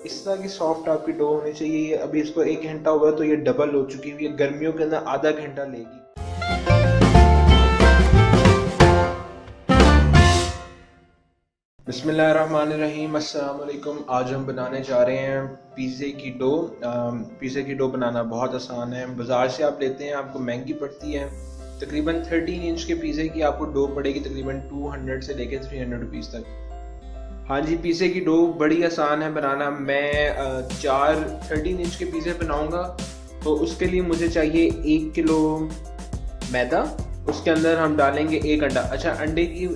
इस तरह की सॉफ्ट आपकी डो होनी चाहिए। ये अभी इसको 1 घंटा हुआ तो ये डबल हो चुकी हुई है, गर्मियों के अंदर आधा घंटा लेगी। बिस्मिल्लाहिर्रहमानिर्रहीम, अस्सलाम वालेकुम। आज हम बनाने जा रहे हैं पिज़्ज़े की डो। पिज़्ज़े की डो बनाना बहुत आसान है। बाज़ार से आप लेते हैं, आपको महंगी पड़ती है। तकरीबन 13 इंच के पिज़्ज़े की आपको डो पड़ेगी तकरीबन 200 से लेकर 300 रुपीज़ तक। हाँ जी, पिज़्ज़े की डो बड़ी आसान है बनाना। मैं 4 13 इंच के पिज़्ज़े बनाऊंगा, तो उसके लिए मुझे चाहिए 1 किलो मैदा। उसके अंदर हम डालेंगे 1 अंडा। अच्छा, अंडे की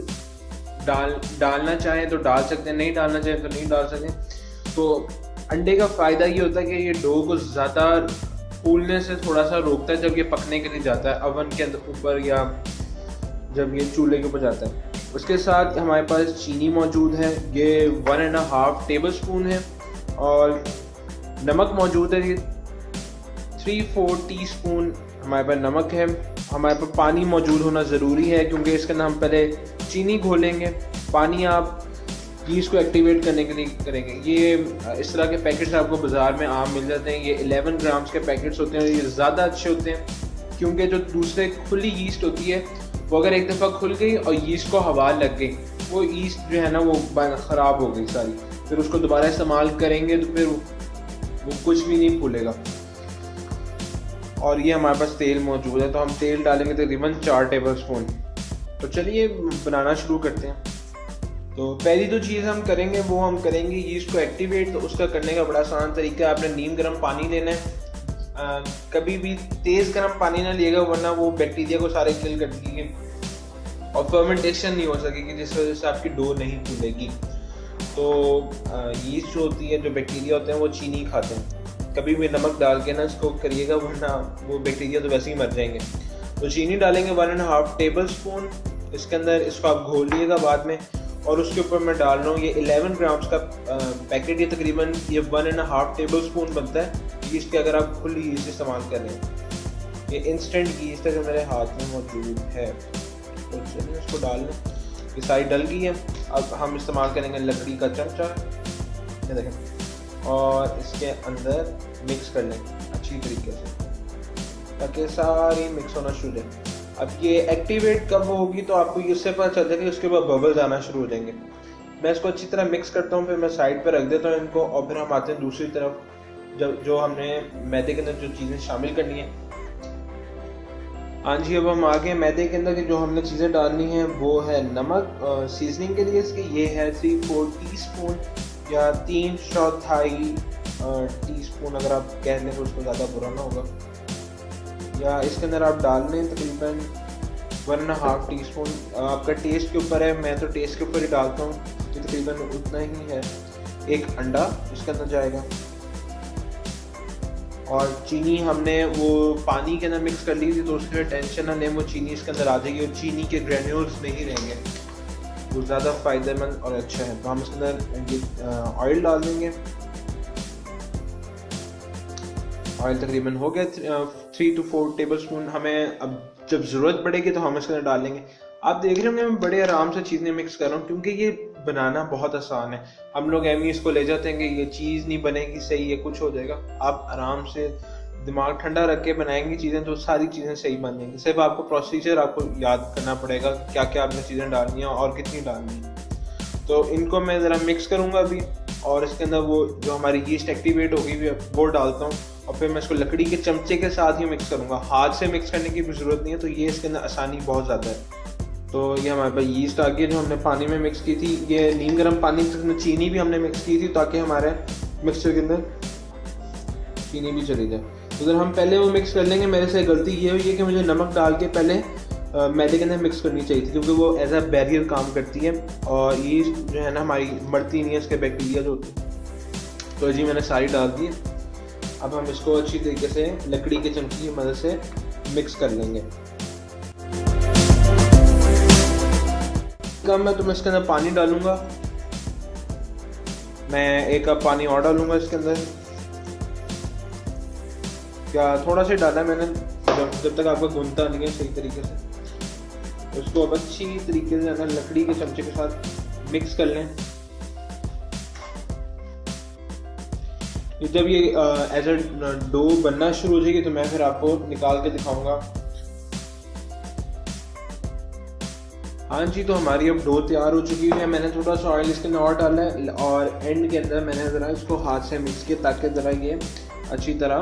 डालना चाहें तो डाल सकते हैं, नहीं डालना चाहें तो नहीं डाल सकते। तो अंडे का फ़ायदा ये होता है कि ये डो को ज़्यादा फूलने से थोड़ा सा रोकता है जब ये पकने के लिए जाता है अवन के अंदर ऊपर, या जब ये चूल्हे के ऊपर जाता है। उसके साथ हमारे पास चीनी मौजूद है, ये 1.5 टेबल स्पून है, और नमक मौजूद है, ये 3-4 टीस्पून हमारे पास नमक है। हमारे पास पानी मौजूद होना ज़रूरी है, क्योंकि इसके अंदर हम पहले चीनी घोलेंगे। पानी आप यीस्ट को एक्टिवेट करने के लिए करेंगे। ये इस तरह के पैकेट्स आपको बाज़ार में आम मिल जाते हैं। ये 11 ग्राम्स के पैकेट्स होते हैं। ये ज़्यादा अच्छे होते हैं, क्योंकि जो दूसरे खुली यीस्ट होती है वो अगर एक दफ़ा खुल गई और यीस्ट को हवा लग गई, वो यीस्ट जो है ना वो ख़राब हो गई सारी। फिर उसको दोबारा इस्तेमाल करेंगे तो फिर वो कुछ भी नहीं फूलेगा। और ये हमारे पास तेल मौजूद है, तो हम तेल डालेंगे तकरीबन 4 टेबल स्पून। तो चलिए बनाना शुरू करते हैं। तो पहली जो चीज़ हम करेंगे वो हम करेंगे यीस्ट को एक्टिवेट। तो उसका करने का बड़ा आसान तरीका है, आपने नीम गर्म पानी लेना है। कभी भी तेज़ गर्म पानी ना लिएगा, वरना वो बैक्टीरिया को सारे किल कर देंगे और फर्मेंटेशन नहीं हो सकेगी, जिस वजह से आपकी डो नहीं फूलेगी। तो यीस्ट जो होती है, जो बैक्टीरिया होते हैं, वो चीनी खाते हैं। कभी भी नमक डाल के ना इसको करिएगा, वरना वो बैक्टीरिया तो वैसे ही मर जाएंगे। तो चीनी डालेंगे 1.5 टेबल स्पून। इसके अंदर इसको आप घोल लिएगा बाद में। और उसके ऊपर मैं डाल रहा हूँ ये 11 ग्राम्स का पैकेट। ये तकरीबन ये 1.5 टेबल स्पून बनता है यीस्ट के, अगर आप खुली यीस्ट इस्तेमाल कर रहे हैं। ये इंस्टेंट यीस्ट है जो मेरे हाथ में मौजूद है। तो चलिए इसको डाल लें। ये सारी डल गई है। अब हम इस्तेमाल करेंगे लकड़ी का चमचा, ये देखें, और इसके अंदर मिक्स कर लें अच्छी तरीके से, ताकि सारी मिक्स होना शुरू हो जाए। अब ये एक्टिवेट कब होगी तो आपको इससे पता चल जाएगा कि उसके बाद बबल्स आना शुरू हो जाएंगे। मैं इसको अच्छी तरह मिक्स करता हूँ, फिर मैं साइड पर रख देता हूँ इनको, और फिर हम आते हैं दूसरी तरफ, जो हमने मैदे के अंदर जो चीज़ें शामिल करनी है। हाँ जी, अब हम आगे मैदे के अंदर की जो हमने चीज़ें डालनी है वो है नमक। सीजनिंग के लिए इसकी ये है 3-4 टीस्पून या 3/4 टीस्पून, अगर आप कह लें तो उसको ज़्यादा बुरा ना होगा। या इसके अंदर आप डाल लें तकरीबन 1.5 टीस्पून। आपका टेस्ट के ऊपर है, मैं तो टेस्ट के ऊपर ही डालता हूँ, तो तकरीबन उतना ही है। 1 अंडा इसके अंदर जाएगा, और चीनी हमने वो पानी के अंदर मिक्स कर ली थी, तो उसके लिए टेंशन ना लें, वो चीनी इसके अंदर आ जाएगी और चीनी के ग्रेन्यूल्स नहीं रहेंगे, वो ज़्यादा फ़ायदेमंद और अच्छा है। तो हम इसके अंदर ऑयल डाल देंगे। ऑयल तकरीबन हो गया 3-4 टेबल स्पून। हमें अब जब ज़रूरत पड़ेगी तो हम इसके अंदर डाल लेंगे। आप देख रहे होंगे मैं बड़े आराम से चीज़ें मिक्स कर रहा हूँ, क्योंकि ये बनाना बहुत आसान है। हम लोग एम इसको ले जाते हैं कि ये चीज़ नहीं बनेगी सही, ये कुछ हो जाएगा। आप आराम से दिमाग ठंडा रख के बनाएंगे चीज़ें, तो सारी चीज़ें सही बन जाएंगी। सिर्फ आपको प्रोसीजर आपको याद करना पड़ेगा, क्या क्या आपने चीज़ें डालनी है और कितनी डालनी है। तो इनको मैं ज़रा मिक्स करूँगा अभी, और इसके अंदर वो जो हमारी यीस्ट एक्टिवेट होगी वो डालता हूँ, और फिर मैं इसको लकड़ी के चमचे के साथ ही मिक्स करूँगा। हाथ से मिक्स करने की भी ज़रूरत नहीं है, तो ये इसके अंदर आसानी बहुत ज़्यादा है। तो ये हमारे पास यीस्ट आ गई जो हमने पानी में मिक्स की थी। ये नीम गर्म पानी में चीनी भी हमने मिक्स की थी, ताकि हमारे मिक्सचर के अंदर चीनी भी चली जाए। तो अगर हम पहले वो मिक्स कर लेंगे, मेरे से गलती ये हुई है कि मुझे नमक डाल के पहले मैदे के अंदर मिक्स करनी चाहिए थी, क्योंकि वो एज अ बैरियर काम करती है, और यीस्ट जो है ना हमारी मरती नहीं है, इसके बैक्टीरिया जो होती है। तो जी मैंने सारी डाल दी। अब हम इसको अच्छी तरीके से लकड़ी के चमचे की मदद से मिक्स कर लेंगे। कब मैं इसके अंदर पानी डालूंगा, मैं 1 कप पानी और डालूंगा इसके अंदर। क्या थोड़ा सा डाला मैंने, जब तक आपको गूंथता नहीं है सही तरीके से। उसको अब अच्छी तरीके से अगर लकड़ी के चमचे के साथ मिक्स कर लें। जब ये एज अ डो बनना शुरू हो जाएगी तो मैं फिर आपको निकाल के दिखाऊंगा। हाँ जी, तो हमारी अब डो तैयार हो चुकी है। मैंने थोड़ा सा ऑयल इसके अंदर और डाला है और एंड के अंदर मैंने ज़रा इसको हाथ से मिक्स किया ताकि ज़रा ये अच्छी तरह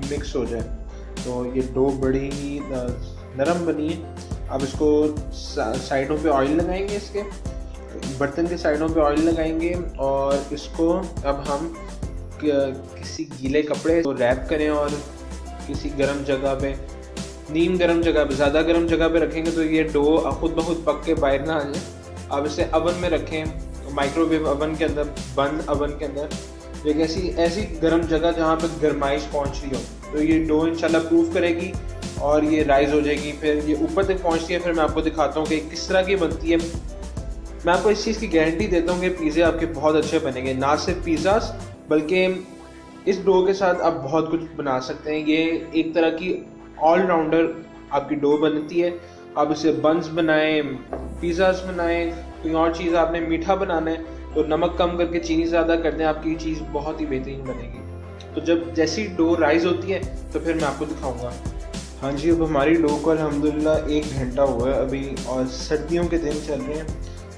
मिक्स हो जाए। तो ये डो बड़ी ही नरम बनी है। अब इसको साइडों पे ऑयल लगाएंगे, इसके बर्तन के साइडों पे ऑयल लगाएंगे और इसको अब हम किसी गीले कपड़े को रैप करें और किसी गर्म जगह पे, नीम गर्म जगह पे, ज़्यादा गर्म जगह पे रखेंगे तो ये डो खुद ब खुद पक के बाहर ना आ जाए। अब इसे अवन में रखें, माइक्रोवेव अवन के अंदर, बंद अवन के अंदर, एक ऐसी गर्म जगह जहाँ पे गर्माइश पहुँच रही हो। तो ये डो इंशाल्लाह प्रूफ करेगी और ये राइज हो जाएगी। फिर ये ऊपर तक पहुँचती है। फिर मैं आपको दिखाता हूँ कि किस तरह की बनती है। मैं आपको इस चीज़ की गारंटी देता हूँ कि पिज़्ज़ा आपके बहुत अच्छे बनेंगे। ना सिर्फ पिज़्ज़ा बल्कि इस डो के साथ आप बहुत कुछ बना सकते हैं। ये एक तरह की ऑलराउंडर आपकी डो बनती है। आप इसे बन्स बनाएं, पिज़्ज़ास बनाएं, कोई और चीज़ आपने मीठा बनाना है तो नमक कम करके चीनी ज़्यादा कर दें, आपकी चीज़ बहुत ही बेहतरीन बनेगी। तो जब जैसी डो राइज होती है तो फिर मैं आपको दिखाऊंगा। हाँ जी, अब हमारी डो को अल्हम्दुलिल्लाह 1 घंटा हुआ है अभी, और सर्दियों के दिन चल रहे हैं,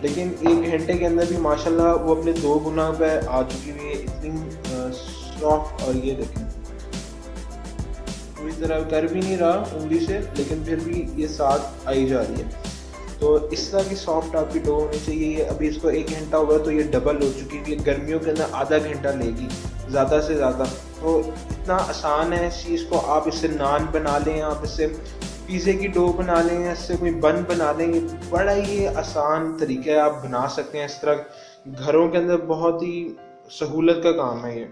लेकिन 1 घंटे के अंदर भी माशाल्लाह वो अपने 2 गुना पे आ चुकी हुई है, इतनी सॉफ्ट। और ये देखें, पूरी तरह कर भी नहीं रहा उंगली से, लेकिन फिर भी ये साथ आई जा रही है। तो इस तरह की सॉफ्ट आपकी डो होनी चाहिए। ये अभी इसको 1 घंटा हुआ तो ये डबल हो चुकी है। गर्मियों के अंदर आधा घंटा लेगी ज़्यादा से ज़्यादा। तो इतना आसान है इस चीज़ को। आप इससे नान बना लें, आप इससे पिज़्ज़े की डो बना लें, इससे कोई बन बना लें। ये बड़ा ही आसान तरीका है, आप बना सकते हैं इस तरह घरों के अंदर। बहुत ही सहूलत का काम है ये।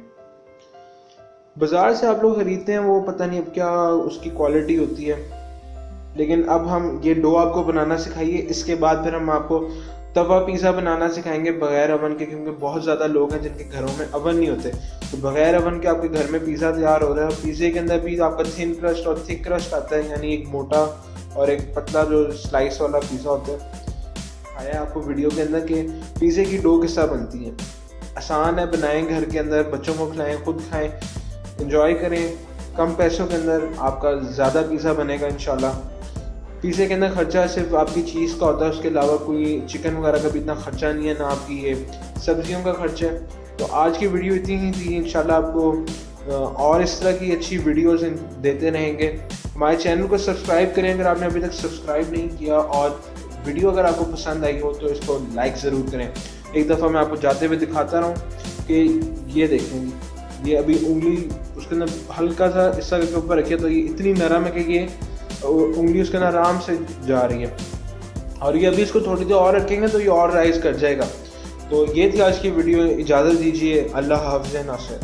बाज़ार से आप लोग ख़रीदते हैं वो पता नहीं अब क्या उसकी क्वालिटी होती है, लेकिन अब हम ये डो आपको बनाना सिखाइए। इसके बाद फिर हम आपको तवा पिज़्ज़ा बनाना सिखाएंगे बग़ैर अवन के, क्योंकि बहुत ज़्यादा लोग हैं जिनके घरों में अवन नहीं होते। तो बग़ैर अवन के आपके घर में पिज़्ज़ा तैयार हो रहा है। पिज़्ज़े के अंदर भी आपका थिन क्रस्ट और थिक क्रस्ट आता है, यानी एक मोटा और एक पतला जो स्लाइस वाला पिज़्ज़ा होता है। आया आपको वीडियो के अंदर कि पिज़्ज़े की डो किस तरह बनती है। आसान है, बनाएं घर के अंदर, बच्चों को खिलाएं, खुद खाएं, इंजॉय करें। कम पैसों के अंदर आपका ज़्यादा पिज़्ज़ा बनेगा इंशाल्लाह। पिज़्ज़े के अंदर खर्चा सिर्फ आपकी चीज़ का होता है, उसके अलावा कोई चिकन वगैरह का भी इतना खर्चा नहीं है, ना आपकी ये सब्जियों का खर्चा है। तो आज की वीडियो इतनी ही थी। इंशाल्लाह आपको और इस तरह की अच्छी वीडियोस देते रहेंगे। हमारे चैनल को सब्सक्राइब करें अगर आपने अभी तक सब्सक्राइब नहीं किया, और वीडियो अगर आपको पसंद आई हो तो इसको लाइक ज़रूर करें। एक दफ़ा मैं आपको जाते हुए दिखाता रहूँ कि ये देखेंगे, ये अभी उंगली उसके अंदर हल्का सा इस तरह के ऊपर रखिए तो ये इतनी नरम है कि ये उंगली उसके अंदर आराम से जा रही है। और ये अभी इसको थोड़ी देर और रखेंगे तो ये और राइज कर जाएगा। तो ये थी आज की वीडियो। इजाज़त दीजिए। अल्लाह हाफ़िज़ नासिर।